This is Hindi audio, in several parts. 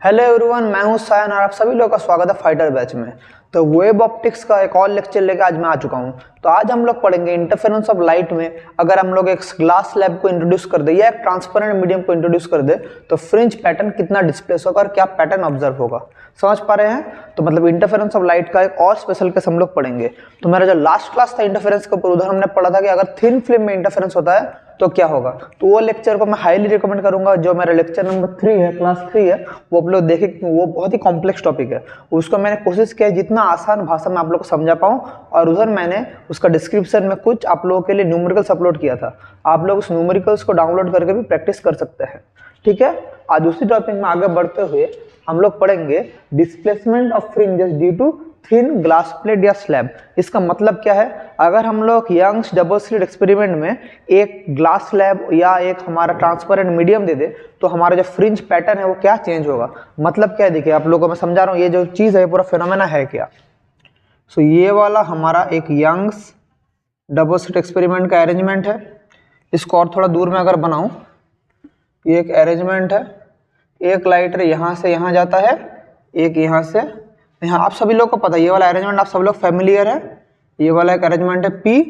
हेलो एवरीवन, मैं हूं सायन और आप सभी लोगों का स्वागत है फाइटर बैच में। तो वेब ऑप्टिक्स का एक और लेक्चर लेकर आज मैं आ चुका हूं। तो आज हम लोग पढ़ेंगे इंटरफेरेंस ऑफ लाइट में अगर हम लोग एक ग्लास स्लैब को इंट्रोड्यूस कर दे या एक ट्रांसपेरेंट मीडियम को इंट्रोड्यूस कर दे तो फ्रिंज पैटर्न कितना डिस्प्लेस होगा और क्या पैटर्न ऑब्जर्व होगा। समझ पा रहे हैं? तो मतलब इंटरफेरेंस ऑफ लाइट का एक और स्पेशल केस हम लोग पढ़ेंगे। तो मेरा जो लास्ट क्लास था इंटरफेरेंस के ऊपर, उधर हमने पढ़ा था कि अगर थिन फिल्म में इंटरफेरेंस होता है तो क्या होगा। तो वो लेक्चर को मैं हाईली रिकमेंड करूंगा। जो मेरा लेक्चर नंबर 3 है, क्लास 3 है, वो आप लोग देखें क्योंकि वो बहुत ही कॉम्प्लेक्स टॉपिक है। उसको मैंने कोशिश किया जितना आसान भाषा में आप लोग को समझा पाऊं, और उधर मैंने उसका डिस्क्रिप्शन में कुछ आप लोगों के लिए न्यूमेरिकल्स अपलोड किया था। आप लोग उस न्यूमेरिकल्स को डाउनलोड करके भी प्रैक्टिस कर सकते हैं। ठीक है, आज दूसरी टॉपिक में आगे बढ़ते हुए हम लोग पढ़ेंगे displacement of fringes due to thin glass plate या स्लैब। इसका मतलब क्या है? अगर हम लोग यंग्स डबल स्लिट एक्सपेरिमेंट में एक ग्लास स्लैब या एक हमारा ट्रांसपेरेंट मीडियम दे दे तो हमारा जो फ्रिंज पैटर्न है वो क्या चेंज होगा। मतलब क्या है, देखिए आप लोगों को मैं समझा रहा हूँ ये जो चीज़ है पूरा फिनोमेना है क्या। सो ये वाला हमारा एक यंग्स डबल स्लिट एक्सपेरिमेंट का अरेंजमेंट है। इसको और थोड़ा दूर में अगर बनाऊँ, ये एक अरेंजमेंट है। एक लाइटर यहाँ से यहाँ जाता है, एक यहाँ से यहाँ। आप सभी लोग को पता है ये वाला अरेंजमेंट, आप सब लोग फैमिलियर है। ये वाला एक अरेंजमेंट है P,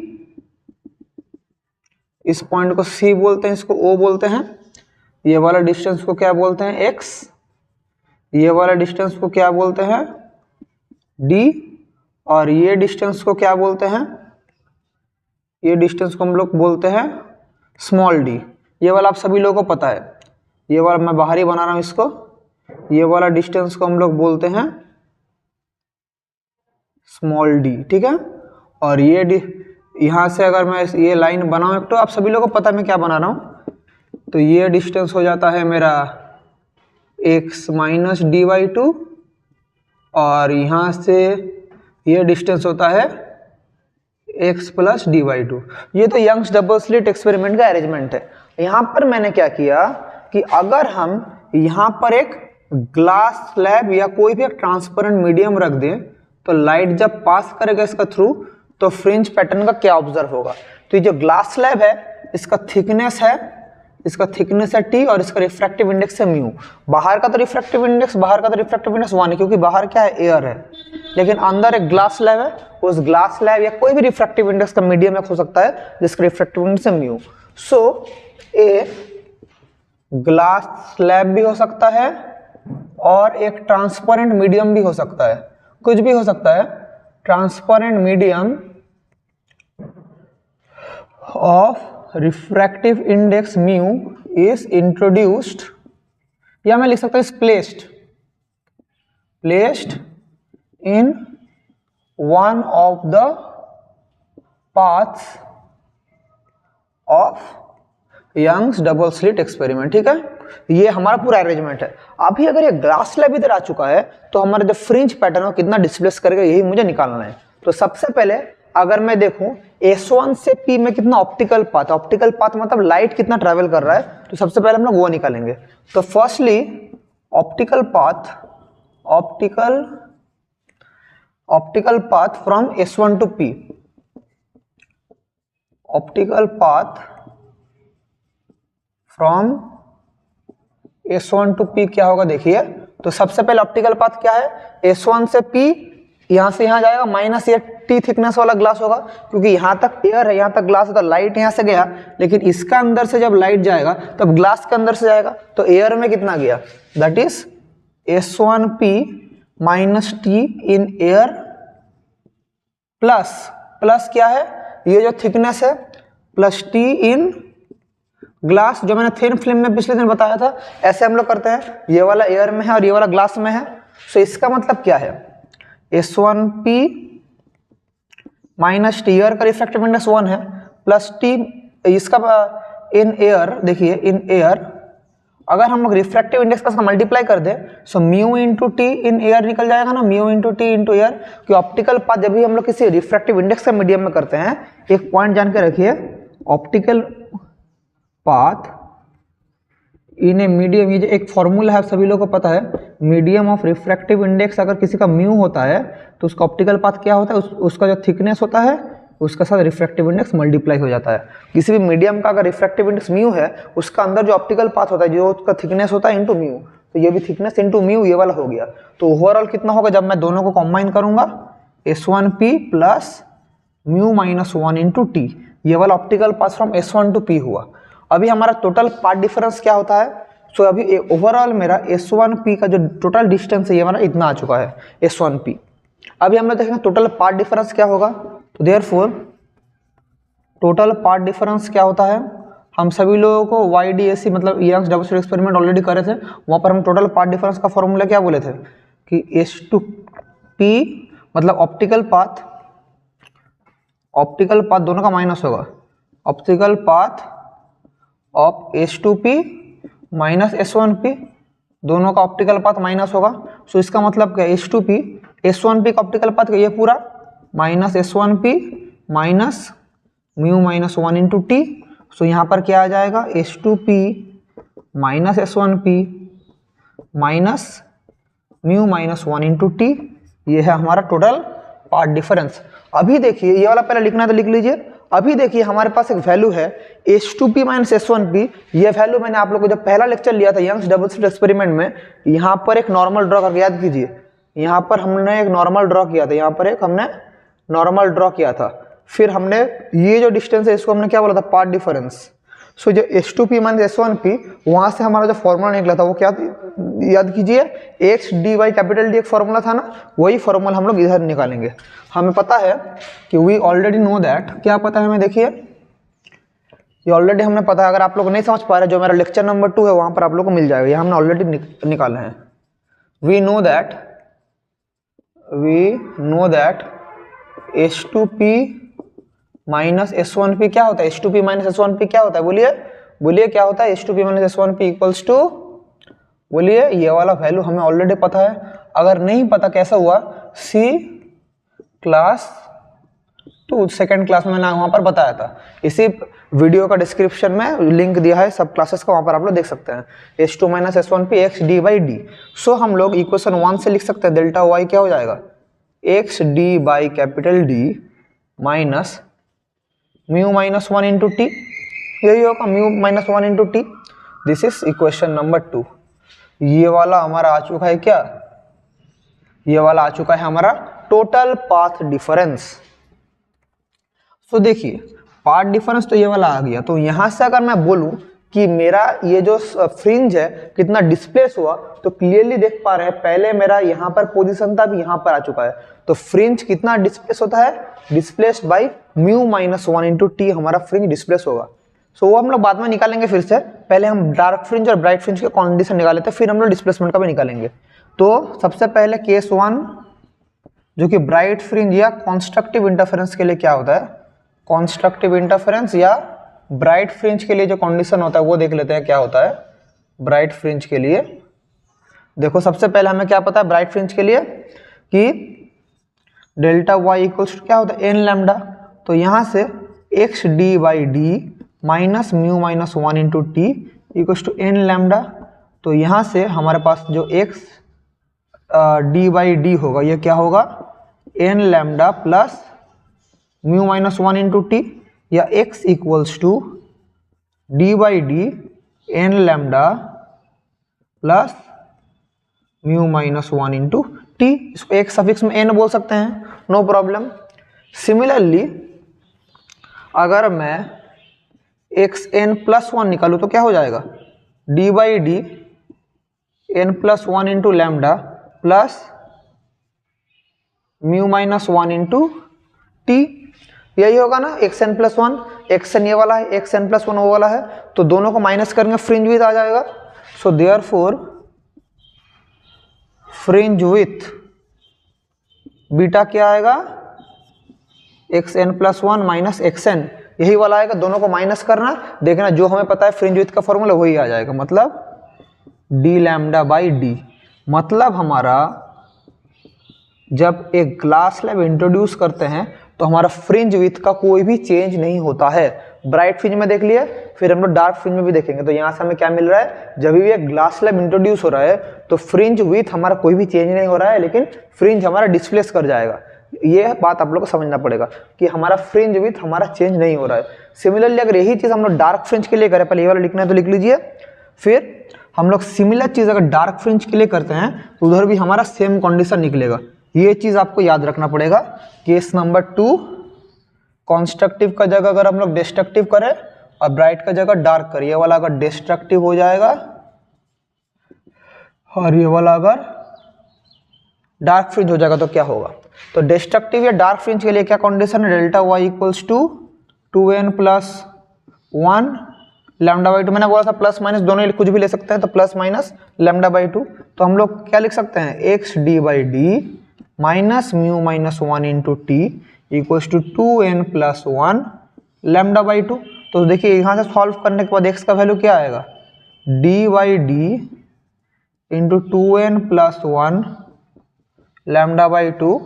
इस पॉइंट को C बोलते हैं, इसको O बोलते हैं। ये वाला डिस्टेंस को क्या बोलते हैं? X। ये वाला डिस्टेंस को क्या बोलते हैं? D। और ये डिस्टेंस को क्या बोलते हैं? ये डिस्टेंस को हम लोग बोलते हैं स्मॉल d। ये वाला आप सभी लोगों को पता है। ये वाला मैं बाहरी बना रहा हूं इसको। ये वाला डिस्टेंस को हम लोग बोलते हैं स्मॉल d। ठीक है, और ये यहाँ से अगर मैं ये लाइन बनाऊं एक, तो आप सभी लोगों को पता है मैं क्या बना रहा हूं। तो ये डिस्टेंस हो जाता है मेरा x माइनस d/2, और यहाँ से ये डिस्टेंस होता है x प्लस d/2। ये तो यंग्स डबल स्लिट एक्सपेरिमेंट का अरेंजमेंट है। यहाँ पर मैंने क्या किया कि अगर हम यहाँ पर एक ग्लास स्लैब या कोई भी एक ट्रांसपेरेंट मीडियम रख दें तो लाइट जब पास करेगा इसका थ्रू तो फ्रिंज पैटर्न का क्या ऑब्जर्व होगा। तो ये जो ग्लास स्लैब है इसका थिकनेस है T, और इसका रिफ्रैक्टिव इंडेक्स है म्यू। बाहर का तो रिफ्रैक्टिव इंडेक्स 1 है, क्योंकि बाहर क्या है? एयर है। लेकिन अंदर एक ग्लास स्लैब है, उस ग्लास स्लैब या कोई भी रिफ्रैक्टिव इंडेक्स का मीडियम हो सकता है जिसका रिफ्रैक्टिव इंडेक्स है mu. So a glass slab भी हो सकता है और एक ट्रांसपेरेंट मीडियम भी हो सकता है, कुछ भी हो सकता है। Transparent medium of refractive index mu is introduced, या मैं लिख सकता हूं placed in one of the paths of Young's double slit experiment. ठीक है, ये हमारा पूरा अरेंजमेंट है। अभी अगर ये ग्लास स्लैब इधर आ चुका है तो हमारा जो फ्रिंज पैटर्न है कितना डिस्प्लेस करेगा, यही मुझे निकालना है। तो सबसे पहले अगर मैं देखूं S1 से P में कितना ऑप्टिकल पाथ मतलब लाइट कितना ट्रैवल कर रहा है, तो सबसे पहले हम लोग वो निकालेंगे। तो firstly optical path from S1 to P। Optical path from S1 to P क्या होगा देखिए। तो सबसे पहले ऑप्टिकल पाथ क्या है? S1 से P, यहां से यहां जाएगा, माइनस ये T थिकनेस वाला ग्लास होगा, क्योंकि यहां तक एयर है, यहां तक ग्लास है, तो लाइट यहां से गया। लेकिन इसका अंदर से जब लाइट जाएगा तब ग्लास के अंदर से जाएगा, तो एयर में कितना गया? That is S1P minus T in air plus क्या है? ये जो थिकनेस है प्लस T इन ग्लास, जो मैंने थिन फिल्म में पिछले दिन बताया था। ऐसे हम लोग करते हैं, ये वाला एयर में है और ये वाला ग्लास में है। सो इसका मतलब क्या है? S1P माइनस T, एयर का रिफ्रैक्टिव इंडेक्स 1 है, प्लस T इसका इन एयर। देखिए इन एयर अगर हम लोग रिफ्रैक्टिव इंडेक्स का मल्टीप्लाई कर दे so mu into t in air निकल जाएगा ना, mu into t into air. कि ऑप्टिकल पाथ जब भी हम लोग किसी रिफ्रैक्टिव इंडेक्स का मीडियम में करते हैं, एक पॉइंट जान के रखिए, optical path in a medium, ये जो एक फॉर्मूला है सभी लोगों को पता है, मीडियम ऑफ रिफ्रैक्टिव इंडेक्स अगर किसी का म्यू होता है तो उसका ऑप्टिकल पाथ क्या होता है? उसका जो थिकनेस होता है उसके साथ रिफ्रैक्टिव इंडेक्स मल्टीप्लाई हो जाता है। किसी भी मीडियम का अगर रिफ्रैक्टिव इंडेक्स म्यू है, उसका अंदर जो ऑप्टिकल पाथ होता है, जो उसका थिकनेस होता है, इनटू म्यू। तो ये भी थिकनेस इंटू म्यू ये वाला हो गया। तो ओवरऑल कितना होगा जब मैं दोनों को कंबाइन करूंगा, S1P plus mu minus 1 into T, ये वाला optical path from S1 to P हुआ। अभी हमारा टोटल पाथ डिफरेंस क्या होता है, सो अभी ओवरऑल मेरा S1P का जो टोटल डिस्टेंस है ये वाला इतना आ चुका है S1P। अभी हम लोग देखेंगे टोटल पाथ डिफरेंस क्या होगा। तो देयरफॉर टोटल पाथ डिफरेंस क्या होता है, हम सभी लोगों को YDAC मतलब Young's double slit experiment already करे थे, वहाँ पर हम टोटल पाथ डिफरेंस का फॉर्मूला क्या बोले थे कि S2P मतलब ऑप्टिकल पाथ दोनों का माइनस होगा, optical path of S2P minus S1P, दोनों का ऑप्टिकल पाथ माइनस होगा। सो इसका मतलब क्या, S2P S1P का ऑप्टिकल पाथ का ये पूरा minus S1P minus mu minus 1 into t. So यहाँ पर क्या आ जाएगा, S2P minus S1P minus mu minus 1 into T, ये है हमारा टोटल पाथ डिफरेंस। अभी देखिए ये वाला पहले लिखना है तो लिख लीजिए। अभी देखिए हमारे पास एक वैल्यू है H2P माइनस S1P, ये वैल्यू मैंने आप लोगों को जब पहला लेक्चर लिया था यंग्स डबल स्लिट एक्सपेरिमेंट में, यहाँ पर एक नॉर्मल ड्रॉ करके याद कीजिए, यहाँ पर हमने एक नॉर्मल ड्रॉ किया था, यहाँ पर एक हमने नॉर्मल ड्रॉ किया था, फिर हमने ये जो डिस्टेंस है इसको हमने क्या बोला था, पाथ डिफरेंस। सो जो H2P माइनस S1P वहाँ से हमारा जो फॉर्मूला निकला था वो क्या याद कीजिए, x D by capital D एक फॉर्मूला था ना, वही फॉर्मूला हम लोग इधर निकालेंगे। हमें पता है कि वी ऑलरेडी नो दैट, क्या पता है हमें, देखिए ये ऑलरेडी हमने पता है। अगर आप लोग नहीं समझ पा रहे, जो मेरा लेक्चर नंबर 2 है वहाँ पर आप लोग को मिल जाएगा, ये हमने ऑलरेडी निकाले हैं। We know that H2P minus S1P क्या होता है, H2P माइनस S1P क्या होता है, बोलिए क्या होता है, H2P minus S1P equals to, बोलिए ये वाला वैल्यू हमें ऑलरेडी पता है। अगर नहीं पता कैसा हुआ, सी क्लास 2 सेकेंड क्लास में मैंने वहाँ पर बताया था, इसी वीडियो का डिस्क्रिप्शन में लिंक दिया है सब क्लासेस का, वहाँ पर आप लोग देख सकते हैं। H2 minus S1P X D by D. So हम लोग इक्वेशन 1 से लिख सकते हैं, डेल्टा वाई क्या हो जाएगा, x D by capital D minus mu minus 1 into T, यही होगा mu minus 1 into T. This is equation number 2। ये वाला हमारा आ चुका है क्या, ये वाला आ चुका है हमारा टोटल पाथ डिफरेंस। सो देखिए पाथ डिफरेंस तो ये वाला आ गया। तो यहां से अगर मैं बोलूं कि मेरा ये जो फ्रिंज है कितना डिस्प्लेस हुआ, तो क्लियरली देख पा रहे हैं, पहले मेरा यहाँ पर पोजीशन था, अभी यहाँ पर आ चुका है। तो फ्रिंज कितना डिस्प्लेस होता है, displaced by mu minus 1 into T हमारा फ्रिंज डिस्प्लेस होगा। सो वो हम लोग बाद में निकालेंगे फिर से, पहले हम डार्क फ्रिंज और ब्राइट फ्रिंज के कंडीशन निकाले थे, फिर हम लोग डिस्प्लेसमेंट का भी निकालेंगे। तो सबसे पहले केस 1 जो कि ब्राइट फ्रिंज या कॉन्स्ट्रक्टिव इंटरफेरेंस के लिए क्या होता है, कॉन्स्ट्रक्टिव इंटरफेरेंस या ब्राइट फ्रिंज के लिए जो कंडीशन होता है वो देख लेते हैं क्या होता है। ब्राइट फ्रिंज के लिए देखो सबसे पहले हमें क्या पता है ब्राइट फ्रिंज के लिए कि डेल्टा वाई इक्वल्स टू क्या होता है, एन लैम्डा। तो यहाँ से X D by D minus mu minus 1 into T equals to N lambda. तो यहाँ से हमारे पास जो एक्स डी बाई डी होगा ये क्या होगा, n lambda plus mu minus 1 into t, या X equals to D by D n lambda plus mu minus 1 into t. इसको एक सफिक्स में एन बोल सकते हैं, नो प्रॉब्लम। सिमिलरली अगर मैं एक्स एन प्लस 1 निकालूँ तो क्या हो जाएगा, D by D N plus 1 into lambda plus mu minus 1 into T, यही होगा ना। X N plus 1, X N ये वाला है, एक्स एन प्लस 1 वो वाला है, तो दोनों को माइनस करेंगे फ्रिंज विथ आ जाएगा। So therefore fringe width beta क्या आएगा, X N plus 1 minus X N, यही वाला आएगा। दोनों को माइनस करना, देखना जो हमें पता है फ्रिंज विथ का फॉर्मूला वही आ जाएगा, मतलब डी लैम्डा बाई डी। मतलब हमारा जब एक ग्लास स्लैब इंट्रोड्यूस करते हैं तो हमारा फ्रिंज विथ का कोई भी चेंज नहीं होता है। ब्राइट फ्रिंज में देख लिए, फिर हम लोग डार्क फ्रिंज में भी देखेंगे। तो यहाँ से हमें क्या मिल रहा है, जब भी एक ग्लास स्लैब इंट्रोड्यूस हो रहा है तो फ्रिंज विथ हमारा कोई भी चेंज नहीं हो रहा है, लेकिन फ्रिंज हमारा डिस्प्लेस कर जाएगा। ये बात आप लोग को समझना पड़ेगा कि हमारा फ्रिंज विथ हमारा चेंज नहीं हो रहा है। सिमिलरली अगर यही चीज़ हम लोग डार्क फ्रिंज के लिए करें, पहले ये वाला लिखना है तो लिख लीजिए, फिर हम लोग सिमिलर चीज़ अगर डार्क फ्रिंज के लिए करते हैं तो उधर भी हमारा सेम कंडीशन निकलेगा। ये चीज़ आपको याद रखना पड़ेगा। केस नंबर 2, कॉन्स्ट्रक्टिव का जगह अगर हम लोग डिस्ट्रक्टिव करें और ब्राइट का जगह डार्क करें, ये वाला अगर डिस्ट्रक्टिव हो जाएगा और ये वाला अगर डार्क फ्रिंज हो जाएगा तो क्या होगा। तो डिस्ट्रक्टिव या डार्क फ्रिंज के लिए क्या कंडीशन है, delta Y equals to 2n plus 1 lambda by 2। मैंने बोला था प्लस माइनस दोनों कुछ भी ले सकते हैं, तो प्लस माइनस लैम्डा बाई 2। तो हम लोग क्या लिख सकते हैं, X D by D minus mu minus 1 into T equals to 2n plus 1 lambda by 2। तो देखिए यहाँ से सॉल्व करने के बाद एक्स का वैल्यू क्या आएगा, D by D into 2n plus 1 lambda by 2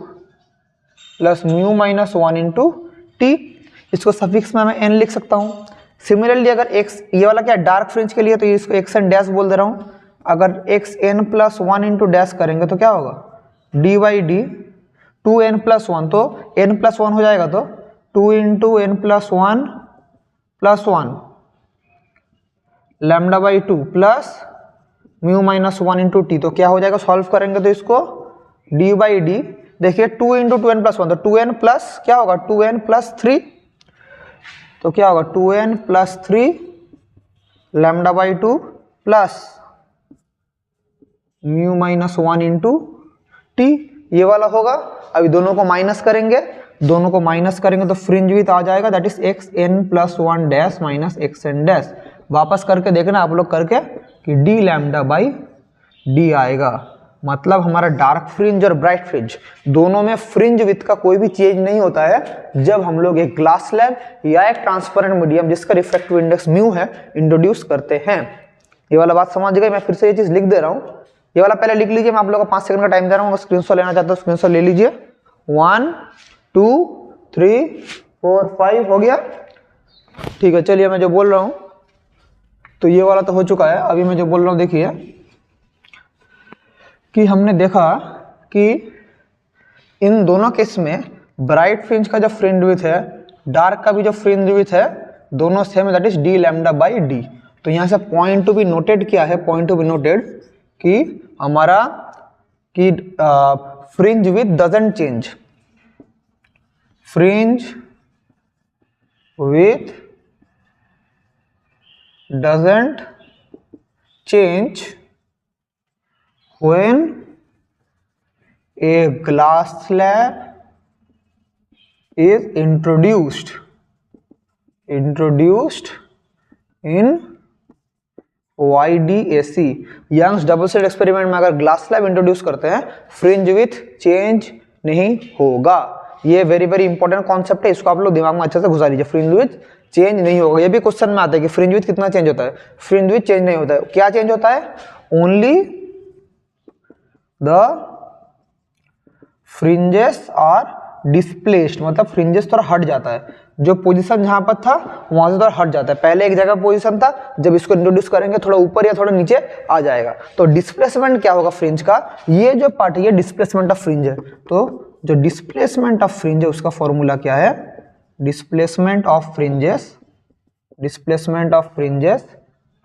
plus mu minus 1 into t. इसको सफिक्स में मैं n लिख सकता हूँ। सिमिलरली अगर x, ये वाला क्या डार्क फ्रिंज के लिए, तो इसको एक्स एन डैश बोल दे रहा हूँ। अगर X N plus 1 into dash करेंगे तो क्या होगा, D by D 2n plus 1, तो n प्लस 1 हो जाएगा, तो 2 into N plus 1 lambda by 2 plus mu minus 1 into T. तो क्या हो जाएगा, सॉल्व करेंगे तो इसको डी बाई डी, देखिए 2 इंटू 2n प्लस 1, तो 2n प्लस क्या होगा, 2n प्लस 3, तो क्या होगा 2n plus 3 lambda by 2 plus mu minus 1 into T, ये वाला होगा। अभी दोनों को माइनस करेंगे, तो फ्रिंज विथ आ जाएगा, that is X N plus 1 dash minus X N dash. वापस करके देखना आप लोग करके कि डी लैम्डा बाई डी आएगा। मतलब हमारा डार्क फ्रिंज और ब्राइट फ्रिंज दोनों में फ्रिंज विथ का कोई भी चेंज नहीं होता है जब हम लोग एक ग्लास स्लैब या एक ट्रांसपेरेंट मीडियम जिसका रिफ्रैक्टिव इंडेक्स म्यू है इंट्रोड्यूस करते हैं। ये वाला बात समझ गए। मैं फिर से ये चीज लिख दे रहा हूँ, ये वाला पहले लिख लीजिए, मैं आप लोगों को 5 सेकंड का टाइम दे रहा हूँ। अगर स्क्रीनशॉट लेना चाहते हो स्क्रीनशॉट ले लीजिए। 1 2 3 4 5 हो गया, ठीक है। चलिए मैं जो बोल रहा हूँ तो ये वाला तो हो चुका है। अभी मैं जो बोल रहा हूँ देखिए कि हमने देखा कि इन दोनों केस में ब्राइट फ्रिंज का जो फ्रिंज विड्थ है, डार्क का भी जो फ्रिंज विड्थ है, दोनों सेम है, that is D lambda by D. तो यहाँ से पॉइंट टू बी नोटेड क्या है, पॉइंट टू बी नोटेड कि हमारा कि fringe width doesn't change, fringe width doesn't change when a glass slab is introduced in YDAC Young's double slit experiment में अगर ग्लास स्लैब इंट्रोड्यूस करते हैं फ्रिंज विथ चेंज नहीं होगा। ये वेरी वेरी इंपॉर्टेंट कॉन्सेप्ट है, इसको आप लोग दिमाग में अच्छे से घुसा लीजिए। फ्रिंज विथ चेंज नहीं होगा। ये भी क्वेश्चन में आता है कि फ्रिंज विथ कितना चेंज होता है, फ्रिंज विथ चेंज नहीं होता है। क्या चेंज होता है, only the fringes are displaced, मतलब फ्रिंजेस थोड़ा हट जाता है, जो पोजीशन जहां पर था वहां से थोड़ा हट जाता है। पहले एक जगह पोजीशन था, जब इसको इंट्रोड्यूस करेंगे थोड़ा ऊपर या थोड़ा नीचे आ जाएगा। तो डिस्प्लेसमेंट क्या होगा फ्रिंज का, ये जो पार्ट है ये डिस्प्लेसमेंट ऑफ फ्रिंज है। तो जो डिस्प्लेसमेंट ऑफ फ्रिंज है उसका फॉर्मूला क्या है, displacement of fringes, displacement of fringes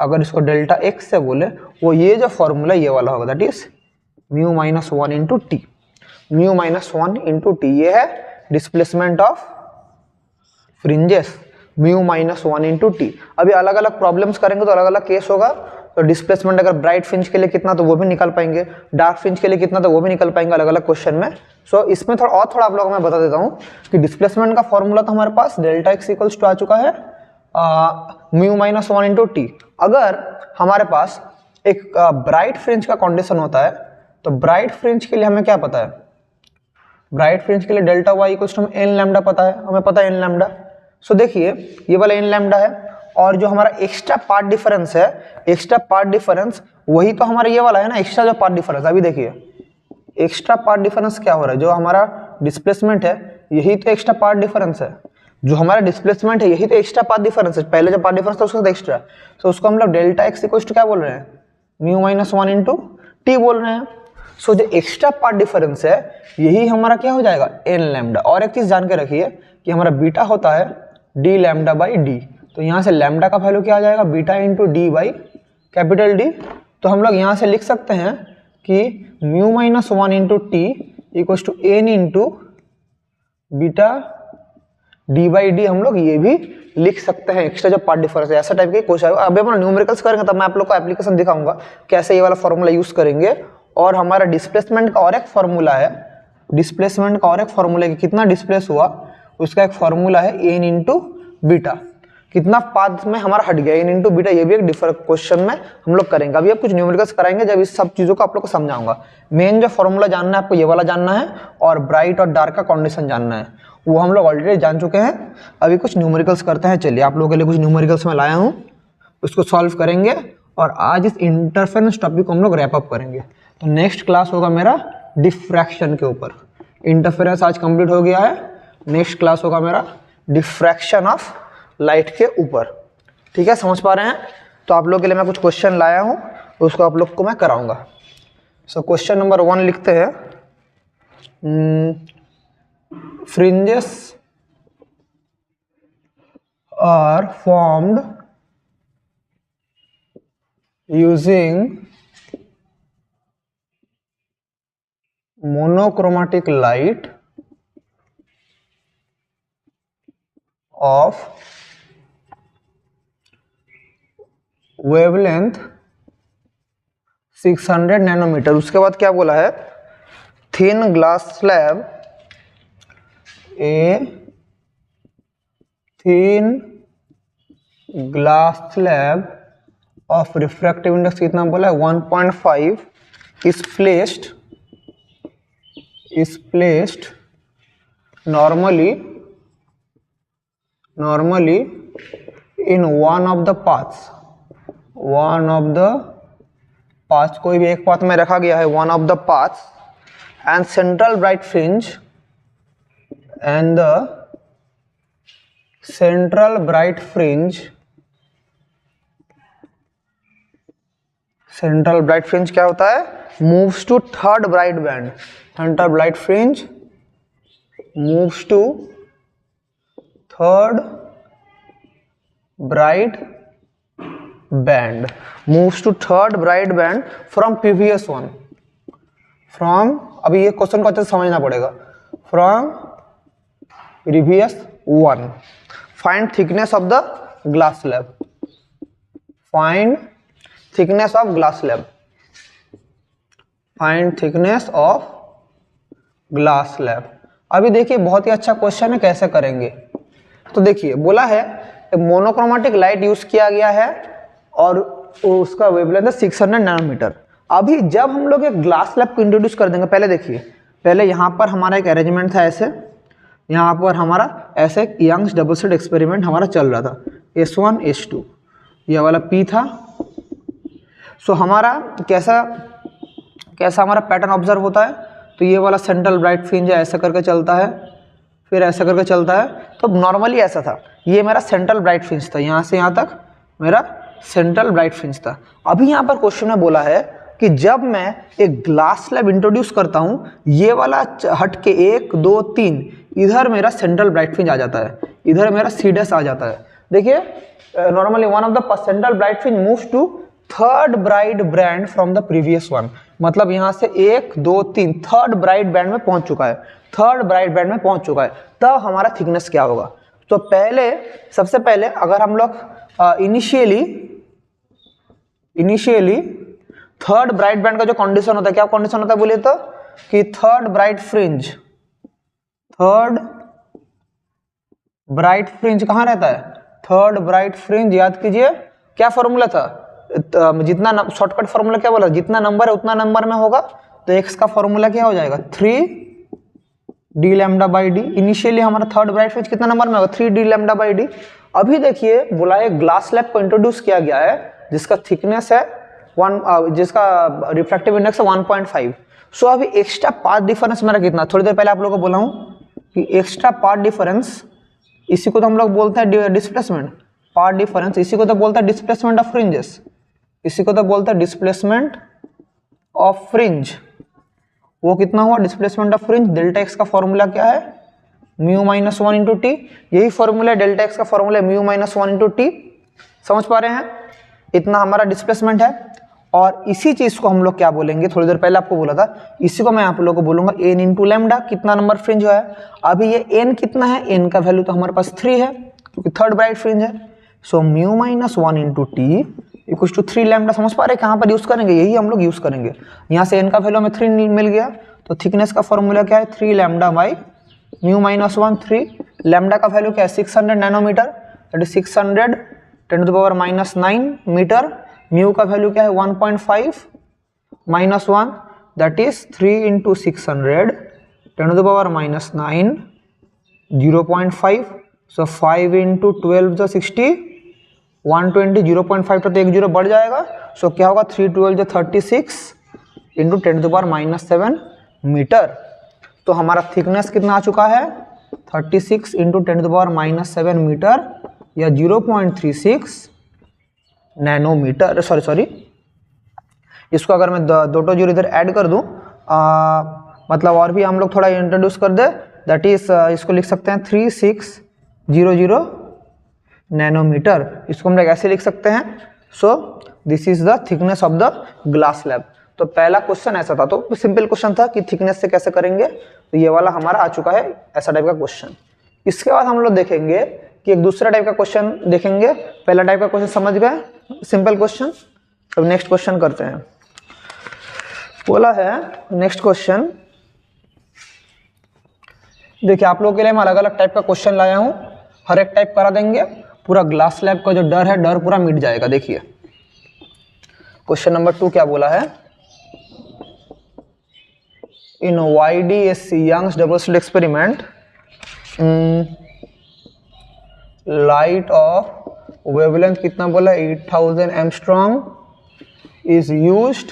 अगर इसको डेल्टा एक्स से बोले, वो ये जो फॉर्मूला ये वाला होगा, that is mu minus 1 into T. Mu minus 1 into T ये है displacement of fringes, mu minus 1 into T. अभी अलग अलग प्रॉब्लम्स करेंगे तो अलग अलग केस होगा। तो डिस्प्लेसमेंट अगर ब्राइट फ्रिंज के लिए कितना तो वो भी निकाल पाएंगे, डार्क फ्रिंज के लिए कितना तो वो भी निकाल पाएंगे अलग अलग क्वेश्चन में। सो इसमें थोड़ा आप लोगों को मैं बता देता हूँ कि डिस्प्लेसमेंट का फॉर्मूला तो हमारे पास डेल्टा एक्स इक्वल्स टू आ चुका है म्यू माइनस 1 इंटू टी। अगर हमारे पास एक ब्राइट फ्रिंज का कंडीशन होता है तो ब्राइट फ्रिंज के लिए हमें क्या पता है, ब्राइट फ्रिंज के लिए delta Y equals to N lambda पता है, हमें पता है एन लैम्डा। सो देखिए ये वाला एन लैम्डा है और जो हमारा एक्स्ट्रा पार्ट डिफरेंस है, एक्स्ट्रा पार्ट डिफरेंस वही तो हमारा ये वाला है ना, एक्स्ट्रा जो पार्ट डिफरेंस। अभी देखिए एक्स्ट्रा पार्ट डिफरेंस क्या हो रहा है, जो हमारा डिस्प्लेसमेंट है यही तो एक्स्ट्रा पार्ट डिफरेंस है, जो हमारा डिस्प्लेसमेंट है यही तो एक्स्ट्रा पार्ट डिफरेंस है। पहले जो पार्ट डिफरेंस था उसका एक्स्ट्रा, तो उसको हम लोग डेल्टा एक्स इक्वल्स टू क्या बोल रहे हैं, म्यू माइनस 1 इंटू टी बोल रहे हैं। सो जो एक्स्ट्रा पार्ट डिफरेंस है यही हमारा क्या हो जाएगा, एन लैम्डा। और एक चीज जान के रखिए कि हमारा बीटा होता है डी लैम्डा बाई डी, तो यहाँ से लैम्डा का वैल्यू क्या आ जाएगा, beta into D by capital D. तो हम लोग यहाँ से लिख सकते हैं कि mu minus 1 into T equals to N into beta D by D, हम लोग ये भी लिख सकते हैं। एक्स्ट्रा जो पार्ट डिफरेंस है, ऐसा टाइप के क्वेश्चन आएगा। अभी अपन न्यूमेरिकल्स करेंगे तब मैं आप लोग को एप्लीकेशन दिखाऊंगा कैसे ये वाला फॉर्मूला यूज करेंगे। और हमारा डिस्प्लेसमेंट का और एक फॉर्मूला है, डिस्प्लेसमेंट का और एक फॉर्मूला है कि कितना डिस्प्लेस हुआ उसका एक फॉर्मूला है एन इंटू बीटा, कितना पाथ में हमारा हट गया एन इंटू बीटा। ये भी एक डिफरेंट क्वेश्चन में हम लोग करेंगे। अभी आप कुछ न्यूमेरिकल्स कराएंगे जब इस सब चीजों को आप लोग को समझाऊंगा। मेन जो फॉर्मूला जानना है आपको ये वाला जानना है, और ब्राइट और डार्क का कंडीशन जानना है, वो हम लोग ऑलरेडी जान चुके हैं। अभी कुछ न्यूमेरिकल्स करते हैं। चलिए आप लोगों के लिए कुछ न्यूमेरिकल्स मैं लाया हूँ, उसको सॉल्व करेंगे और आज इस इंटरफेरेंस टॉपिक को हम लोग रैप अप करेंगे। तो नेक्स्ट क्लास होगा मेरा डिफ्रैक्शन के ऊपर। इंटरफेरेंस आज कंप्लीट हो गया है, नेक्स्ट क्लास होगा मेरा डिफ्रैक्शन ऑफ लाइट के ऊपर। ठीक है, समझ पा रहे हैं? तो आप लोगों के लिए मैं कुछ क्वेश्चन लाया हूँ, उसको आप लोग को मैं कराऊंगा। सो क्वेश्चन नंबर 1 लिखते हैं, fringes are formed using monochromatic light of wavelength 600 nanometre. उसके बाद क्या बोला है, thin glass slab, a thin glass slab of refractive index कितना बोला है 1.5 is placed normally in one of the paths, कोई भी एक पाथ में रखा गया है, one of the paths, and central bright fringe and the central bright fringe क्या होता है, moves to third bright band, central bright fringe moves to third bright band from previous one, अभी ये क्वेश्चन को अच्छे से समझना पड़ेगा, from previous one. Find thickness of the glass slab. Find thickness of glass slab. अभी देखिए बहुत ही अच्छा क्वेश्चन है, कैसे करेंगे। तो देखिए बोला है मोनोक्रोमेटिक लाइट यूज किया गया है और उसका वेवलेंथ है 600 नैनोमीटर। अभी जब हम लोग एक ग्लास स्लैब को इंट्रोड्यूस कर देंगे, पहले देखिए, पहले यहाँ पर हमारा एक अरेंजमेंट था ऐसे, यहाँ पर हमारा ऐसे यंग्स डबल स्लिट एक्सपेरिमेंट हमारा चल रहा था, S1 S2 ये वाला P था। सो हमारा कैसा हमारा पैटर्न ऑब्जर्व होता है, तो ये वाला सेंट्रल ब्राइट फ्रिंज ऐसा करके चलता है, फिर ऐसा करके चलता है। तो नॉर्मली ऐसा था, ये मेरा सेंट्रल ब्राइट फ्रिंज था, यहाँ से यहाँ तक मेरा सेंट्रल ब्राइट फ्रिंज था। अभी यहाँ पर क्वेश्चन में बोला है कि जब मैं एक ग्लास स्लैब इंट्रोड्यूस करता हूँ, ये वाला हट के 1 2 3 इधर मेरा सेंट्रल ब्राइट फ्रिंज आ जाता है, इधर मेरा सी डैश आ जाता है। देखिए normally one of the central bright fringe moves to third bright band from the previous one, मतलब यहाँ से 1 2 3 थर्ड ब्राइट बैंड में पहुंच चुका है, तब हमारा थिकनेस क्या होगा। तो सबसे पहले अगर हम लोग इनिशियली थर्ड ब्राइट बैंड का जो कंडीशन होता है, क्या कंडीशन होता है बोलिए तो, कि थर्ड ब्राइट फ्रिंज कहाँ रहता है, थर्ड ब्राइट फ्रिंज याद कीजिए क्या फॉर्मूला था, जितना शॉर्टकट फॉर्मूला क्या बोला, जितना नंबर है उतना नंबर में होगा, तो x का फॉर्मूला क्या हो जाएगा 3d lambda by D. Initially हमारा थर्ड ब्राइट फ्रिंज कितना नंबर में होगा 3d लैम्डा बाई डी। अभी देखिए बोला है ग्लास स्लैब को इंट्रोड्यूस किया गया है जिसका थिकनेस है जिसका रिफ्रैक्टिव इंडेक्स है 1.5। सो अभी एक्स्ट्रा पाथ डिफरेंस मेरा कितना, थोड़ी देर पहले आप लोगों को बोला हूं कि एक्स्ट्रा पाथ डिफरेंस, इसी को तो हम लोग बोलते हैं डिस्प्लेसमेंट, पाथ डिफरेंस, इसी को तो बोलते हैं डिस्प्लेसमेंट ऑफ फ्रिंजेस, इसी को तो बोलते हैं डिस्प्लेसमेंट ऑफ फ्रिंज। वो कितना हुआ displacement of fringe, delta x का फॉर्मूला क्या है म्यू माइनस 1 इंटू टी, यही फॉर्मूला है डेल्टा एक्स का formula mu minus 1 into T. समझ पा रहे हैं, इतना हमारा डिस्प्लेसमेंट है। और इसी चीज को हम लोग क्या बोलेंगे, थोड़ी देर पहले आपको बोला था, इसी को मैं आप लोगों को बोलूंगा n इंटू लैम्डा, कितना नंबर फ्रिंज है। अभी ये n कितना है, n का वैल्यू तो हमारे पास 3 है क्योंकि थर्ड ब्राइट फ्रिंज है। So mu minus 1 into T equal to 3 lambda. समझ पा रहे कहाँ पर यूज करेंगे, यही हम लोग यूज करेंगे। यहाँ से n का वैल्यू हमें 3 मिल गया, तो थिकनेस का फॉर्मूला क्या है, 3 lambda by mu minus 1 3। Lambda का वैल्यू क्या है, 600 nanometre, that is 600 10⁻⁹ metre. Mu का वैल्यू क्या है 1.5 minus 1, that is 3 into 600 10⁻⁹ 0.5। So 5 into 12 जो 60 120, 0.5 तो एक जीरो बढ़ जाएगा। सो क्या होगा 3 12 जो 36 इंटू 10⁻⁷ मीटर। तो हमारा थिकनेस कितना आ चुका है 36 इंटू 10⁻⁷ मीटर या 0.36 नैनोमीटर। सॉरी इसको अगर मैं दो जीरो इधर ऐड कर दूं, मतलब और भी हम लोग थोड़ा इंट्रोड्यूस कर दे, दैट इज इसको लिख सकते हैं 3600 नैनोमीटर। इसको हम लोग ऐसे लिख सकते हैं। So this is the thickness of the glass slab. तो पहला क्वेश्चन ऐसा था, तो सिंपल क्वेश्चन था कि थिकनेस से कैसे करेंगे, तो ये वाला हमारा आ चुका है ऐसा टाइप का क्वेश्चन। इसके बाद हम लोग देखेंगे कि एक दूसरा टाइप का क्वेश्चन देखेंगे। पहला टाइप का क्वेश्चन समझ गए, सिंपल क्वेश्चन। अब नेक्स्ट क्वेश्चन करते हैं। बोला है नेक्स्ट क्वेश्चन, देखिए आप लोगों के लिए मैं अलग अलग टाइप का क्वेश्चन लाया हूं, हर एक टाइप करा देंगे, पूरा ग्लास स्लैब का जो डर है डर पूरा मिट जाएगा। देखिए क्वेश्चन नंबर 2 क्या बोला है, in YDSC Young's double slit experiment light of wavelength कितना बोला 8000 एंगस्ट्रॉम इज यूज्ड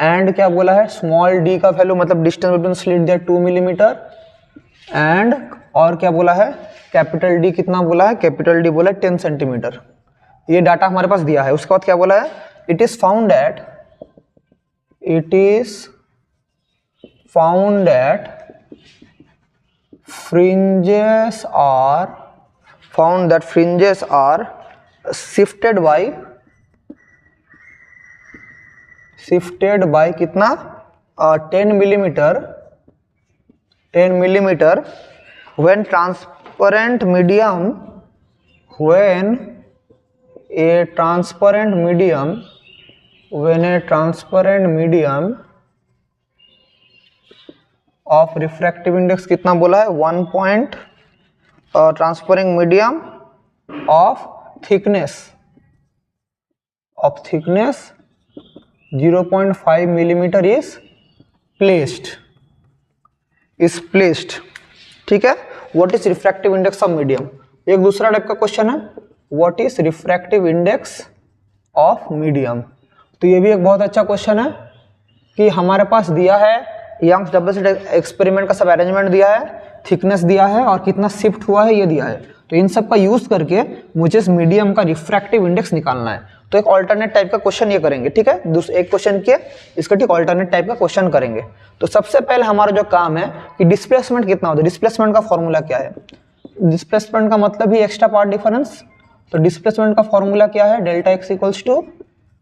एंड क्या बोला है स्मॉल d का वैल्यू मतलब distance between slit there 2 millimetre and और क्या बोला है कैपिटल D कितना बोला है, कैपिटल D बोला है 10 सेंटीमीटर। ये डाटा हमारे पास दिया है। उसके बाद क्या बोला है, it is found that fringes are shifted by कितना 10 millimeter when a transparent medium of refractive index कितना बोला है 1 point transparent medium of thickness 0.5 millimeter is placed। ठीक है। What is refractive index of medium, एक दूसरा टाइप का क्वेश्चन है, what is refractive index of medium. तो ये भी एक बहुत अच्छा क्वेश्चन है कि हमारे पास दिया है यंग्स डबल स्लिट एक्सपेरिमेंट का सब अरेंजमेंट दिया है, थिकनेस दिया है और कितना शिफ्ट हुआ है ये दिया है। तो इन सब का यूज करके मुझे इस मीडियम का रिफ्रैक्टिव इंडेक्स निकालना है। तो एक ऑल्टरनेट टाइप का क्वेश्चन ये करेंगे। ठीक है, एक क्वेश्चन किए, इसका ठीक ऑल्टरनेट टाइप का क्वेश्चन करेंगे। तो सबसे पहले हमारा जो काम है कि डिस्प्लेसमेंट कितना होता है, डिस्प्लेसमेंट का फॉर्मूला क्या है। डिस्प्लेसमेंट का मतलब ही एक्स्ट्रा पार्ट डिफरेंस। तो डिस्प्लेसमेंट का फॉर्मूला क्या है, delta X equals to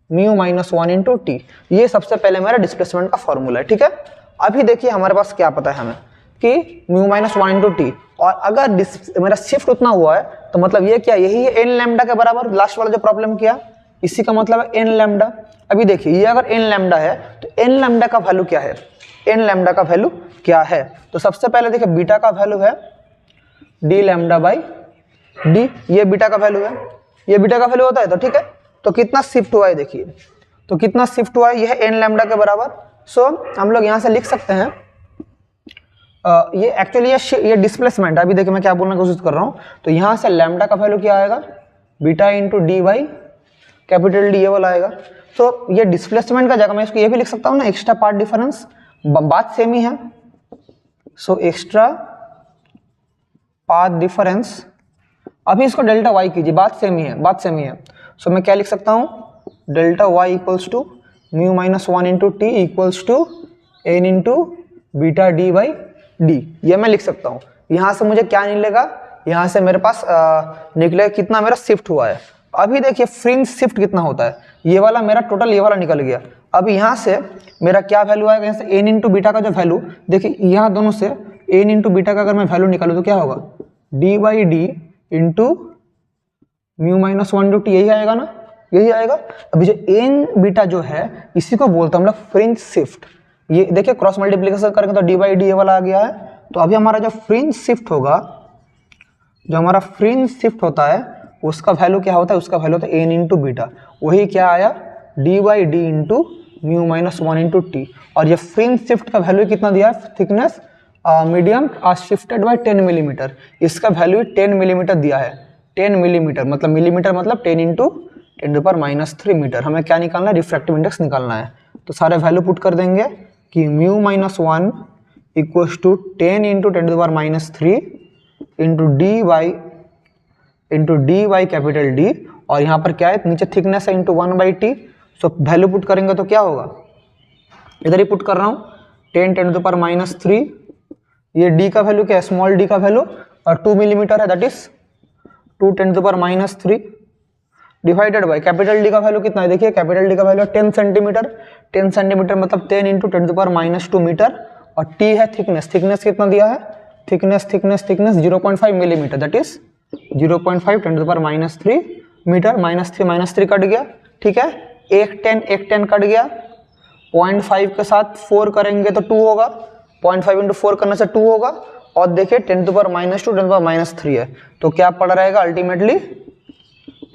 mu minus 1 into T. ये सबसे पहले मेरा डिस्प्लेसमेंट का फॉर्मूला है। ठीक है, अभी देखिए हमारे पास क्या पता है हमें कि म्यू माइनस 1 इंटू टी, और अगर मेरा शिफ्ट उतना हुआ है तो मतलब ये क्या, यही है एन लैम्डा के बराबर। लास्ट वाला जो प्रॉब्लम किया इसी का मतलब है एन लैम्डा। अभी देखिए ये अगर एन लैम्डा है तो एन लैम्डा का वैल्यू क्या है, एन लैम्डा का वैल्यू क्या है। तो सबसे पहले देखिए बीटा का वैल्यू है डी लैम्डा बाई डी, ये बीटा का वैल्यू है, ये बीटा का वैल्यू होता है। तो ठीक है, तो कितना शिफ्ट हुआ है देखिए, तो कितना शिफ्ट हुआ है, यह है एन लैम्डा के बराबर। सो हम लोग यहाँ से लिख सकते हैं ये एक्चुअली ये डिस्प्लेसमेंट। अभी देखिए मैं क्या बोलने की कोशिश कर रहा हूँ। तो यहाँ से लैम्डा का वैल्यू क्या आएगा, beta into D by capital D, ये वाला आएगा। तो ये डिस्प्लेसमेंट का जगह मैं इसको ये भी लिख सकता हूँ ना, एक्स्ट्रा पार्ट डिफरेंस, बात सेम ही है। सो एक्स्ट्रा पाथ डिफरेंस, अभी इसको डेल्टा वाई कीजिए, बात सेम ही है। सो मैं क्या लिख सकता हूँ, delta Y equals to mu minus 1 into T equals to N into beta D by D, ये मैं लिख सकता हूँ। यहाँ से मुझे क्या निकलेगा, यहाँ से मेरे पास निकलेगा कितना मेरा शिफ्ट हुआ है। अभी देखिए फ्रिंज शिफ्ट कितना होता है, ये वाला मेरा टोटल ये वाला निकल गया। अब यहाँ से मेरा क्या वैल्यू आएगा, यहाँ से एन इंटू बीटा का जो वैल्यू, देखिए यहाँ दोनों से एन इंटू बीटा का अगर मैं वैल्यू निकालूँ तो क्या होगा, D by D into mu minus 1 T, यही आएगा ना, यही आएगा। अभी जो एन बीटा जो है इसी को बोलते हैं हम लोग फ्रिंज शिफ्ट। ये देखिए क्रॉस मल्टीप्लिकेशन करेंगे तो डी बाई डी ये वाला आ गया है। तो अभी हमारा जो फ्रिंज शिफ्ट होगा, जो हमारा फ्रिंज शिफ्ट होता है उसका वैल्यू क्या होता है, उसका वैल्यू होता है एन इंटू बीटा, वही क्या आया D by D into mu minus 1 into T. और ये फ्रिंज शिफ्ट का वैल्यू कितना दिया है, thickness medium shifted by 10 millimetre, इसका वैल्यू 10 मिलीमीटर दिया है। 10 मिलीमीटर मतलब मिलीमीटर मतलब 10 इंटू 10⁻³ मीटर। हमें क्या निकालना है, रिफ्रैक्टिव इंडेक्स निकालना है। तो सारे वैल्यू पुट कर देंगे कि mu minus 1 equals to 10 into 10⁻³ into D by capital D, और यहाँ पर क्या है नीचे थिकनेस है into 1/t। So value put करेंगे तो क्या होगा, इधर ही पुट कर रहा हूँ 10 10⁻³, ये डी का वैल्यू क्या है, स्मॉल डी का वैल्यू, और 2 मिलीमीटर है, that is 2 10⁻³ divided by capital D का वैल्यू कितना है, देखिए कैपिटल डी का वैल्यू 10 सेंटीमीटर। 10 सेंटीमीटर मतलब 10 इंटू 10⁻² मीटर, और टी है थिकनेस, थिकनेस कितना दिया है, thickness 0.5 millimetre, that is 0.5 10⁻³ metre. -3 cut गया, ठीक है, एक 10 कट गया, 0.5 के साथ 4 करेंगे तो 2 होगा, 0.5 इंटू 4 करने से 2 होगा, और देखिए 10⁻², 10⁻³ है, तो क्या पड़ रहेगा अल्टीमेटली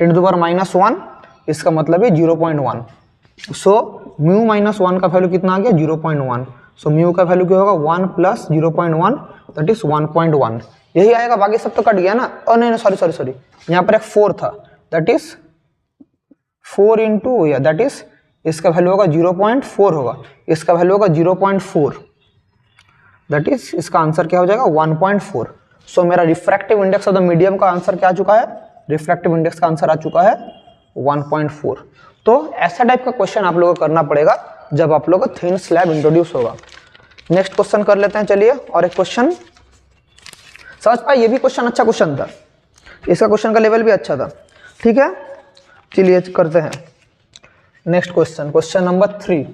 10⁻1, इसका मतलब है 0.1। सो म्यू माइनस 1 का वैल्यू कितना आ गया, 0.1। सो म्यू का वैल्यू क्या होगा, 1 प्लस 0.1 दैट इज 1.1, यही आएगा। बाकी सब तो कट गया ना, और नहीं सॉरी, यहाँ पर एक 4 था, दैट इज 4 इंटू या दैट इज इसका वैल्यू होगा 0.4 होगा, इसका वैल्यू होगा 0.4, दैट इज इसका आंसर क्या हो जाएगा 1.4। सो मेरा refractive index of the medium का आंसर क्या आ चुका है, रिफ्रैक्टिव इंडेक्स का आंसर आ चुका है 1.4। तो ऐसा टाइप का क्वेश्चन आप लोगों को करना पड़ेगा जब आप लोगों को थिन स्लैब इंट्रोड्यूस होगा। नेक्स्ट क्वेश्चन कर लेते हैं, चलिए। और एक क्वेश्चन समझ पाए, ये भी क्वेश्चन अच्छा क्वेश्चन था, इसका क्वेश्चन का लेवल भी अच्छा था, ठीक है। चलिए करते हैं next question, question number 3।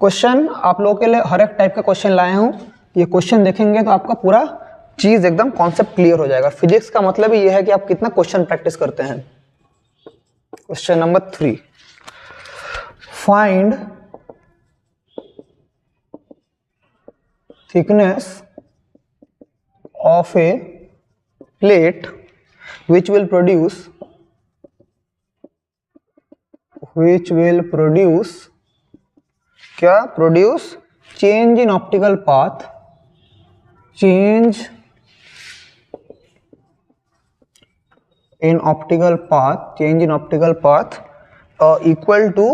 Question आप लोगों के लिए हर एक टाइप का क्वेश्चन लाया हूँ, ये क्वेश्चन देखेंगे तो आपका पूरा चीज एकदम कॉन्सेप्ट क्लियर हो जाएगा। फिजिक्स का मतलब ही ये है कि आप कितना क्वेश्चन प्रैक्टिस करते हैं। Question number 3, find thickness of A plate which will produce क्या, produce change in optical path, change in optical path equal to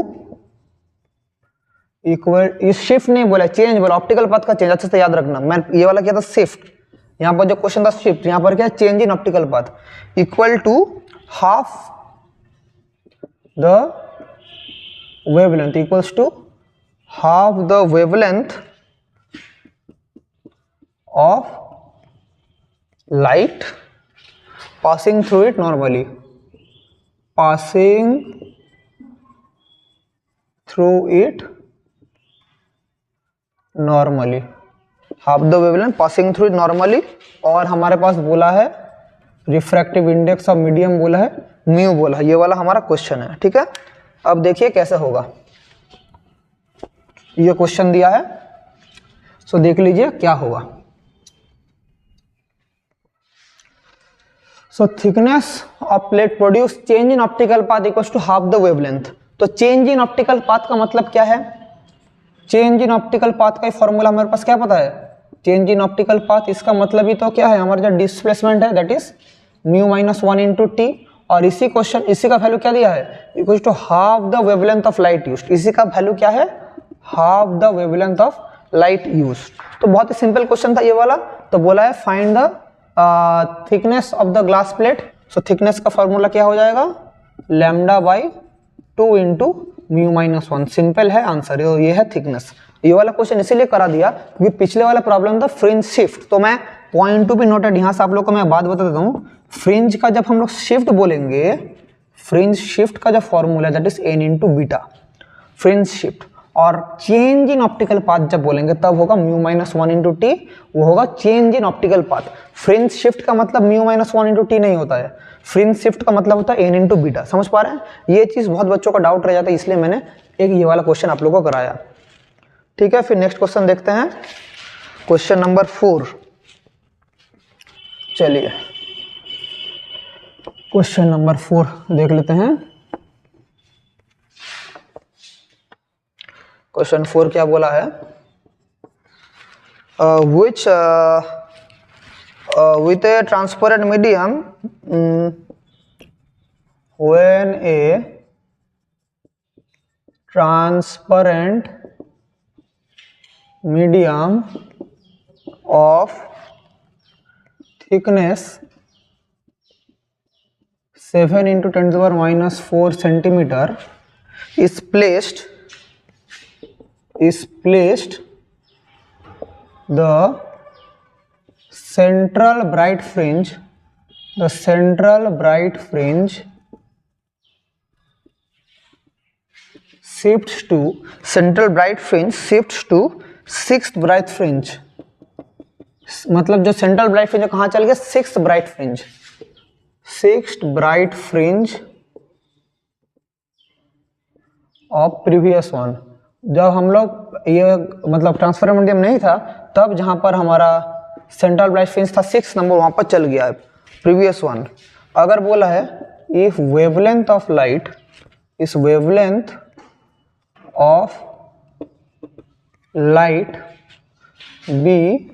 इस शिफ्ट नहीं बोला, चेंज बोला, ऑप्टिकल पाथ का चेंज, अच्छे से याद रखना। मैं ये वाला क्या था शिफ्ट, यहाँ पर जो क्वेश्चन था शिफ्ट, यहाँ पर क्या change in optical path equal to half the wavelength, equals to half the wavelength of light passing through it normally, passing through it normally, half the wavelength passing through it normally। और हमारे पास बोला है रिफ्रैक्टिव इंडेक्स ऑफ मीडियम बोला है, म्यू बोला है, ये वाला हमारा क्वेश्चन है, ठीक है। अब देखिए कैसे होगा, ये क्वेश्चन दिया है, सो देख लीजिए क्या होगा। So thickness of plate produce change in optical path equals to half the wavelength. तो चेंज इन ऑप्टिकल पाथ का मतलब क्या है, चेंज इन ऑप्टिकल पाथ का फॉर्मूला हमारे पास क्या पता है, चेंज इन ऑप्टिकल पाथ, इसका मतलब ही तो क्या है, हमारा जो डिस्प्लेसमेंट है that is mu minus 1 into T, और इसी क्वेश्चन इसी का वैल्यू क्या दिया है, equals to half the wavelength of light used, इसी का वैल्यू क्या है, half the wavelength of light used. तो बहुत ही सिंपल क्वेश्चन था ये वाला। तो बोला है find the thickness of the glass plate. So thickness का फॉर्मूला क्या हो जाएगा, λ/2 इंटू म्यू माइनस 1, सिंपल है आंसर, ये है थिकनेस। ये वाला क्वेश्चन इसीलिए करा दिया क्योंकि पिछले वाला प्रॉब्लम था फ्रिंज शिफ्ट, तो मैं पॉइंट 2 भी नोटेड, यहाँ से आप लोग को मैं बात बता देता हूँ, फ्रिंज का जब हम लोग शिफ्ट बोलेंगे फ्रिंज शिफ्ट का जो फॉर्मूला है that is n into beta, fringe shift. और चेंज इन ऑप्टिकल पाथ जब बोलेंगे तब होगा म्यू माइनस 1 इंटू टी, वो होगा change in optical path. Fringe shift का मतलब म्यू माइनस 1 इंटू टी नहीं होता है, फ्रिंज शिफ्ट का मतलब होता है n इंटू बीटा। समझ पा रहे हैं? ये चीज़ बहुत बच्चों का डाउट रह जाता है, इसलिए मैंने एक ये वाला क्वेश्चन आप लोगों को कराया। ठीक है, फिर नेक्स्ट क्वेश्चन देखते हैं, क्वेश्चन नंबर 4। चलिए क्वेश्चन नंबर 4 देख लेते हैं। क्वेश्चन 4 क्या बोला है, विच with a transparent medium when a transparent medium of thickness 7 into 10 to the power minus 4 centimeter is placed the central bright fringe shifts to sixth bright fringe। मतलब जो सेंट्रल ब्राइट फ्रिंज कहाँ चल गया, sixth bright fringe of previous one. जब हम लोग ये मतलब ट्रांसफरेंट मीडियम नहीं था तब जहाँ पर हमारा सेंट्रल ब्राइट फ्रिंज था 6 नंबर, वहाँ पर चल गया है प्रीवियस वन। अगर बोला है if wavelength of light be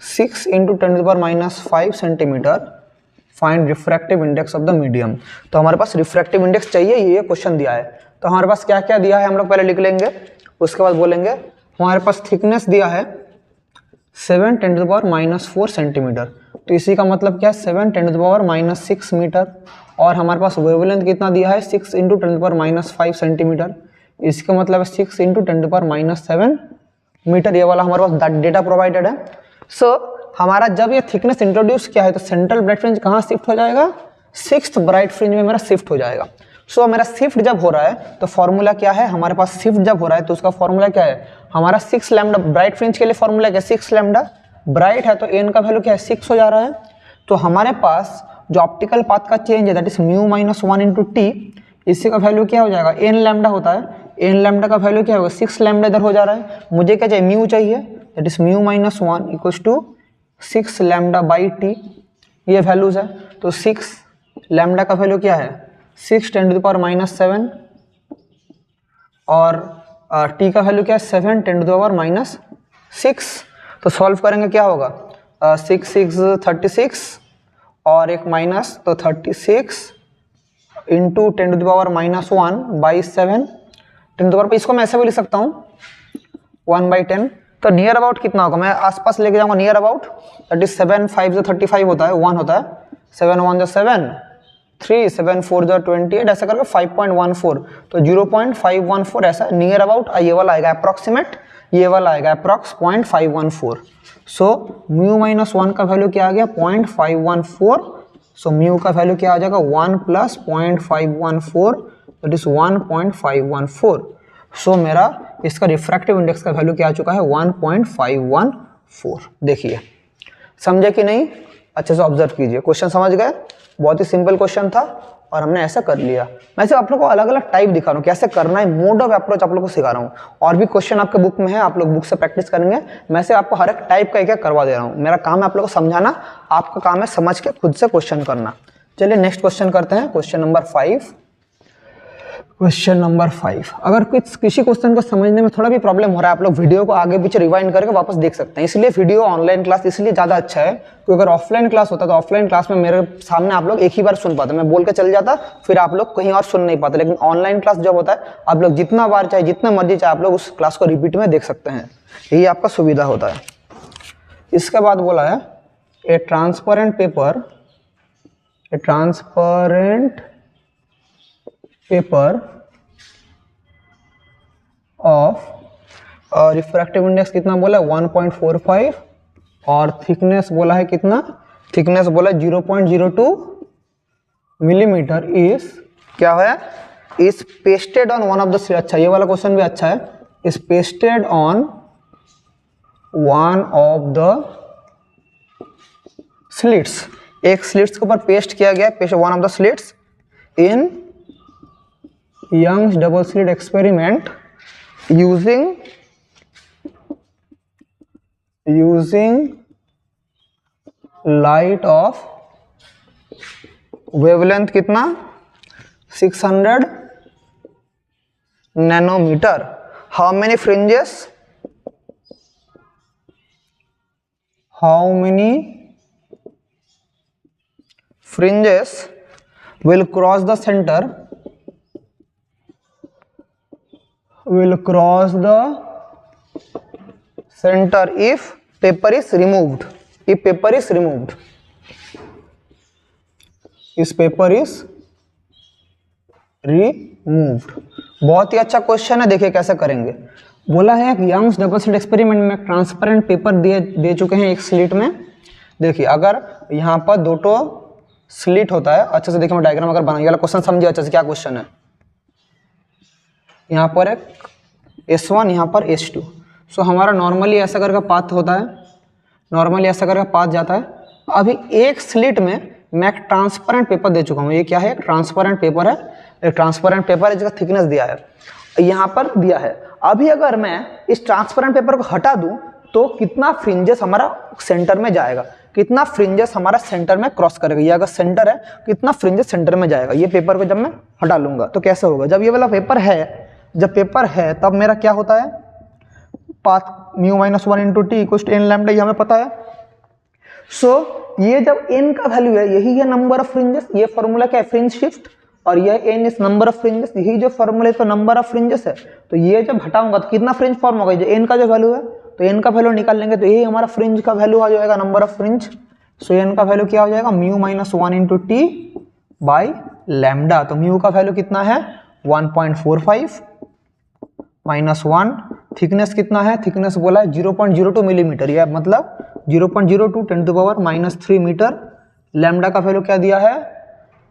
6 into 10 to the power minus 5 centimetre, find refractive index of the medium. तो हमारे पास रिफ्रैक्टिव इंडेक्स चाहिए, ये क्वेश्चन दिया है। तो हमारे पास क्या क्या दिया है हम लोग पहले लिख लेंगे, उसके बाद बोलेंगे। हमारे पास थिकनेस दिया है 7 10 to the power minus 4 centimetre, तो इसी का मतलब क्या है 7 10 to the power minus 6 metre. और हमारे पास वेवलेंथ कितना दिया है 6 into 10 to the power minus 5 centimetre, इसका मतलब है 6 into 10 to the power minus 7 metre. ये वाला हमारे पास डेटा प्रोवाइडेड है। सो हमारा जब ये थिकनेस इंट्रोड्यूस किया है तो सेंट्रल ब्राइट फ्रिंज कहाँ शिफ्ट हो जाएगा, सिक्स्थ ब्राइट फ्रिंज में मेरा शिफ्ट हो जाएगा। सो मेरा शिफ्ट जब हो रहा है तो फॉर्मूला क्या है, हमारे पास शिफ्ट जब हो रहा है तो उसका फॉर्मूला क्या है, हमारा 6 लैम्डा ब्राइट फ्रिंज के लिए फॉर्मूला क्या है 6 लैम्डा, ब्राइट है तो एन का वैल्यू क्या है 6 हो जा रहा है। तो हमारे पास जो ऑप्टिकल पाथ का चेंज है that is mu minus 1 into T, इसी का वैल्यू क्या हो जाएगा एन लैम्डा होता है, एन लैम्डा का वैल्यू क्या होगा 6 लैम्डा इधर हो जा रहा है। मुझे क्या चाहिए म्यू चाहिए, that is mu minus 1 equals to 6 lambda by T, ये वैल्यूज है। तो 6 लैम्डा का वैल्यू क्या है 6 10 टू द पावर माइनस 7 और टी का वैल्यू क्या है 7 10 टू द पावर माइनस 6। तो सॉल्व करेंगे क्या होगा 6 6 36 और एक माइनस, तो 36 into 10 to the power minus 1 by 7 10 to the power, इसको मैं ऐसे भी लिख सकता हूँ 1/10। तो नियर अबाउट कितना होगा, मैं आसपास लेके जाऊंगा नियर अबाउट, दैट इज 7 5 जो 35 होता है 1 होता है, 7 1 जो 7 3 7 4 जो 28, ऐसा करके 5.14, तो 0.514 ऐसा नियर अबाउट ये वाला आएगा अप्रॉक्सीमेट, ये वाला आएगा अप्रॉक्स 0.514। सो म्यू माइनस 1 का वैल्यू क्या आ गया 0.514। सो म्यू का वैल्यू क्या आ जाएगा 1 प्लस 0.514 दैट इज 1.514। सो मेरा इसका रिफ्रैक्टिव इंडेक्स का वैल्यू क्या आ चुका है 1.514। देखिए समझे कि नहीं, अच्छे से ऑब्जर्व कीजिए, क्वेश्चन समझ गए, बहुत ही सिंपल क्वेश्चन था और हमने ऐसा कर लिया। मैं सिर्फ आप लोग को अलग अलग टाइप दिखा रहा हूँ कैसे करना है, मोड ऑफ अप्रोच आप लोग को सिखा रहा हूँ। और भी क्वेश्चन आपके बुक में है, आप लोग बुक से प्रैक्टिस करेंगे, मैं से आपको हर एक टाइप का एक एक करवा दे रहा हूँ। मेरा काम है आप लोग को समझाना, आपका काम है समझ के खुद से क्वेश्चन करना। चलिए नेक्स्ट क्वेश्चन करते हैं, क्वेश्चन नंबर 5। क्वेश्चन नंबर 5, अगर किसी क्वेश्चन को समझने में थोड़ा भी प्रॉब्लम हो रहा है, आप लोग वीडियो को आगे पीछे रिवाइंड करके वापस देख सकते हैं। इसलिए वीडियो ऑनलाइन क्लास इसलिए ज़्यादा अच्छा है, क्योंकि अगर ऑफलाइन क्लास होता तो ऑफलाइन क्लास में मेरे सामने आप लोग एक ही बार सुन पाते, मैं बोल के चल जाता, फिर आप लोग कहीं और सुन नहीं पाते। लेकिन ऑनलाइन क्लास जब होता है आप लोग जितना बार चाहे जितना मर्जी चाहे आप लोग उस क्लास को रिपीट में देख सकते हैं, यही आपका सुविधा होता है। इसके बाद बोला है ए transparent paper of refractive index कितना बोला है 1.45 और थिकनेस बोला है कितना, थिकनेस बोला 0.02 मिलीमीटर इज क्या है, is pasted on one of the slit. अच्छा ये वाला क्वेश्चन भी अच्छा है, is pasted on one of the slits, एक स्लिट्स के ऊपर पेस्ट किया गया, paste one of the slits in Young's double slit experiment using light of wavelength कितना 600 nanometre. How many fringes, will cross the center if paper is removed, बहुत ही अच्छा क्वेश्चन है, देखिए कैसे करेंगे। बोला है कि यंग्स डबल स्लिट एक्सपेरिमेंट में ट्रांसपेरेंट पेपर दे चुके हैं एक स्लिट में। देखिए अगर यहाँ पर दो तो स्लिट होता है, अच्छे से देखिए मैं डायग्राम अगर बनाइए, वाला क्वेश्चन समझिए अच्छे से क्या क्वेश्चन है। यहाँ पर एक S1, यहाँ पर S2। सो हमारा नॉर्मली ऐसा करके पाथ होता है, नॉर्मली ऐसा करके पाथ जाता है। अभी एक स्लिट में मैं एक ट्रांसपेरेंट पेपर दे चुका हूँ, ये क्या है, एक ट्रांसपेरेंट पेपर है, एक ट्रांसपेरेंट पेपर है जिसका थिकनेस दिया है, यहाँ पर दिया है। अभी अगर मैं इस ट्रांसपेरेंट पेपर को हटा दूँ तो कितना फ्रिंजेस हमारा सेंटर में जाएगा, कितना फ्रिंजेस हमारा सेंटर में क्रॉस करेगा। ये अगर सेंटर है कितना फ्रिंजेस सेंटर में जाएगा। ये पेपर को जब मैं हटा लूँगा तो कैसे होगा, जब ये वाला पेपर है, जब पेपर है तब मेरा क्या होता है, path mu minus 1 into T equals to N lambda, ये हमें पता है। सो ये जब n का वैल्यू है, यही है नंबर ऑफ फ्रिंजेस, ये फॉर्मूला क्या है, फ्रिंज शिफ्ट, और यह n इस नंबर ऑफ फ्रिंजेस, यही जो फॉर्मूला है तो नंबर ऑफ फ्रिंजेस है। तो ये जब हटाऊंगा तो कितना फ्रिंज फॉर्म होगा, जो n का जो वैल्यू है, तो n का वैल्यू निकाल लेंगे तो यही हमारा फ्रिंज का वैल्यू आ जाएगा, number of fringe. So n का वैल्यू क्या हो जाएगा, mu minus 1 into T by lambda. तो म्यू का वैल्यू कितना है 1.45 माइनस 1, थिकनेस कितना है, थिकनेस बोला है 0.02 मिलीमीटर, या मतलब 0.02 10⁻³ मीटर। लैम्डा का वैल्यू क्या दिया है,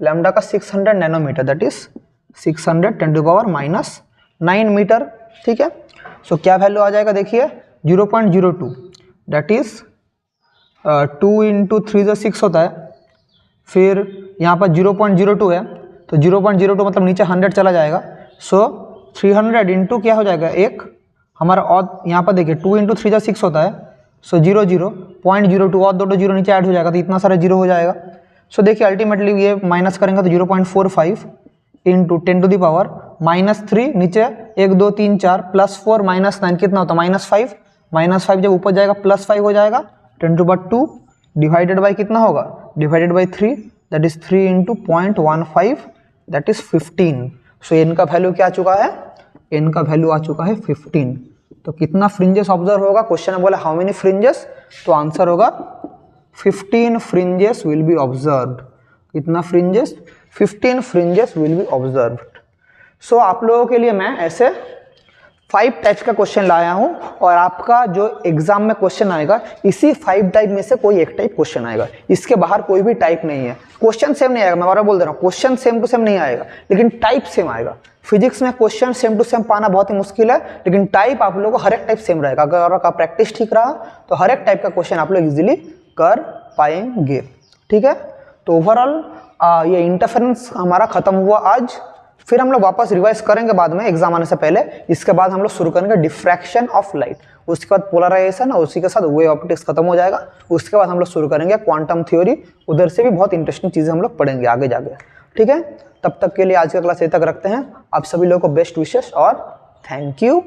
लैम्डा का 600 नैनोमीटर, दैट इज 600 10⁻⁹ मीटर। ठीक है, सो क्या वैल्यू आ जाएगा, देखिए 0.02 दैट इज 2 इंटू 3 जो 6 होता है, फिर यहाँ पर 0.02 है तो 0.02 मतलब नीचे 100 चला जाएगा। सो 300 इंटू क्या हो जाएगा, एक हमारा और यहाँ पर देखिए 2 इंटू 3 जो 6 होता है, सो 0.02 और दो जीरो नीचे ऐड हो जाएगा तो इतना सारा जीरो हो जाएगा। सो देखिए अल्टीमेटली ये माइनस करेंगे तो 0.45 इंटू 10⁻⁻3, नीचे 1 2 3 4 +4 -9 कितना होता है -5, -5 जब ऊपर जाएगा +5 हो जाएगा, 10⁻² डिवाइडेड बाई कितना होगा, divided by 3, that is 3 into 0.15 that is 15। So n का वैल्यू क्या आ चुका है, n का वैल्यू आ चुका है 15। तो कितना फ्रिंजेस ऑब्जर्व होगा, क्वेश्चन में बोला हाउ मेनी फ्रिंजेस, तो आंसर होगा 15 फ्रिंजेस विल बी ऑब्जर्व्ड। कितना fringes, 15 fringes will be observed. So आप लोगों के लिए मैं ऐसे 5 टाइप्स का क्वेश्चन लाया हूं, और आपका जो एग्जाम में क्वेश्चन आएगा इसी 5 टाइप में से कोई एक टाइप क्वेश्चन आएगा, इसके बाहर कोई भी टाइप नहीं है। क्वेश्चन सेम नहीं आएगा, मैं और बोल दे रहा हूँ, क्वेश्चन सेम टू सेम नहीं आएगा, लेकिन टाइप सेम आएगा। फिजिक्स में क्वेश्चन सेम टू सेम पाना बहुत ही मुश्किल है, लेकिन टाइप आप लोगों को हर एक टाइप सेम रहेगा। अगर आपका प्रैक्टिस ठीक रहा तो हर एक टाइप का क्वेश्चन आप लोग इजीली कर पाएंगे। ठीक है, तो ओवरऑल ये इंटरफेरेंस हमारा खत्म हुआ आज। फिर हम लोग वापस रिवाइज करेंगे बाद में एग्जाम आने से पहले। इसके बाद हम लोग शुरू करेंगे डिफ्रैक्शन ऑफ लाइट, उसके बाद पोलराइजेशन, और उसी के साथ वेव ऑप्टिक्स खत्म हो जाएगा। उसके बाद हम लोग शुरू करेंगे क्वांटम थ्योरी, उधर से भी बहुत इंटरेस्टिंग चीजें हम लोग पढ़ेंगे आगे जाके। ठीक है, तब तक के लिए आज का क्लास यहीं तक रखते हैं। आप सभी लोगों को बेस्ट विशेष और थैंक यू।